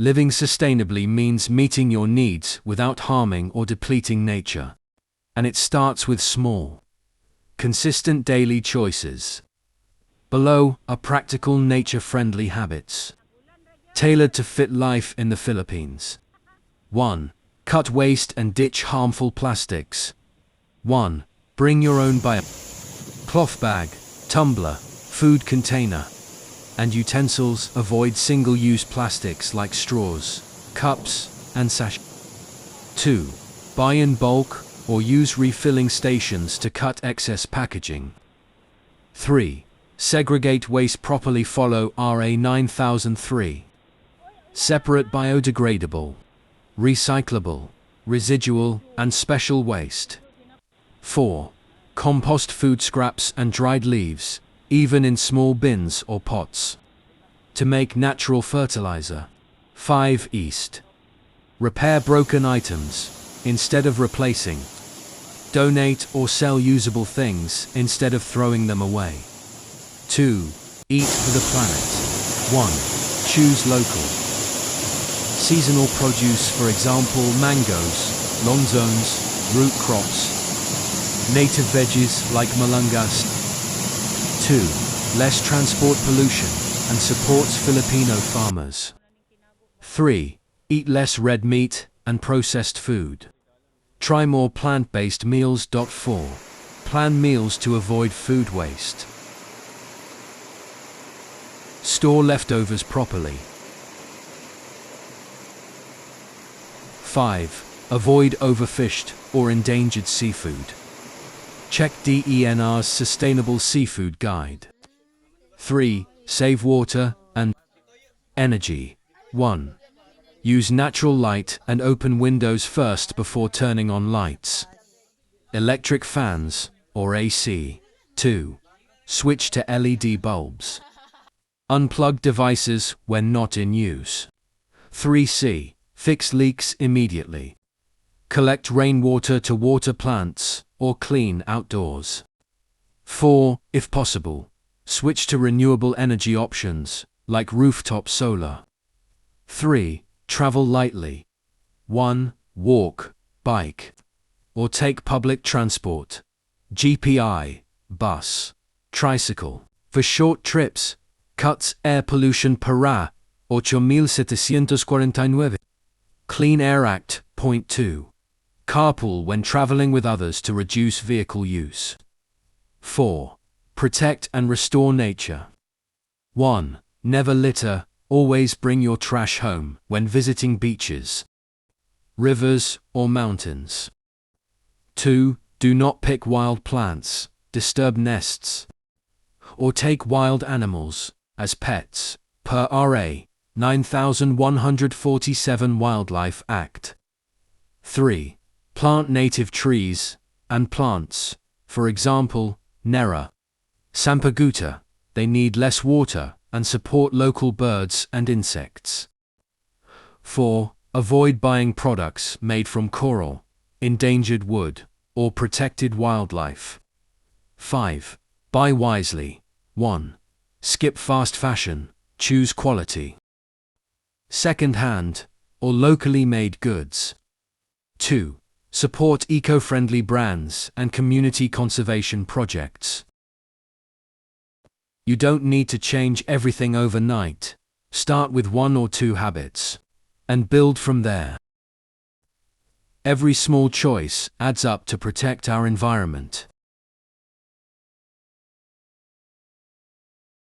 Living sustainably means meeting your needs without harming or depleting nature. And it starts with small, consistent daily choices. Below are practical nature-friendly habits, tailored to fit life in the Philippines. 1. Cut waste and ditch harmful plastics. 1. Bring your own cloth bag, tumbler, food container, and utensils. Avoid single-use plastics like straws, cups, and sachets. 2. Buy in bulk or use refilling stations to cut excess packaging. 3. Segregate waste properly. Follow RA 9003. Separate biodegradable, recyclable, residual, and special waste. 4. Compost food scraps and dried leaves, even in small bins or pots, to make natural fertilizer. 5. East. Repair broken items instead of replacing. Donate or sell usable things instead of throwing them away. 2. Eat for the planet. 1. Choose local. Seasonal produce, for example, mangoes, lanzones, root crops. Native veggies like malunggay. 2. Less transport pollution and supports Filipino farmers. 3. Eat less red meat and processed food. Try more plant-based meals. 4. Plan meals to avoid food waste. Store leftovers properly. 5. Avoid overfished or endangered seafood. Check DENR's Sustainable Seafood Guide. 3. Save water and energy. 1. Use natural light and open windows first before turning on lights. Electric fans or AC. 2. Switch to LED bulbs. Unplug devices when not in use. 3C. Fix leaks immediately. Collect rainwater to water plants or clean outdoors. 4. If possible, switch to renewable energy options like rooftop solar. 3. Travel lightly. 1. Walk, bike, or take public transport. GPI, bus, tricycle. For short trips, cuts air pollution para 8,749. Clean Air Act, Point 2. Carpool when traveling with others to reduce vehicle use. 4. Protect and restore nature. 1. Never litter, always bring your trash home when visiting beaches, rivers, or mountains. 2. Do not pick wild plants, disturb nests, or take wild animals as pets, per RA 9147 Wildlife Act. 3. Plant native trees and plants, for example, Nera, Sampaguta. They need less water and support local birds and insects. 4. Avoid buying products made from coral, endangered wood, or protected wildlife. 5. Buy wisely. 1. Skip fast fashion, choose quality, second-hand, or locally made goods. 2. Support eco-friendly brands and community conservation projects. You don't need to change everything overnight. Start with 1 or 2 habits, and build from there. Every small choice adds up to protect our environment.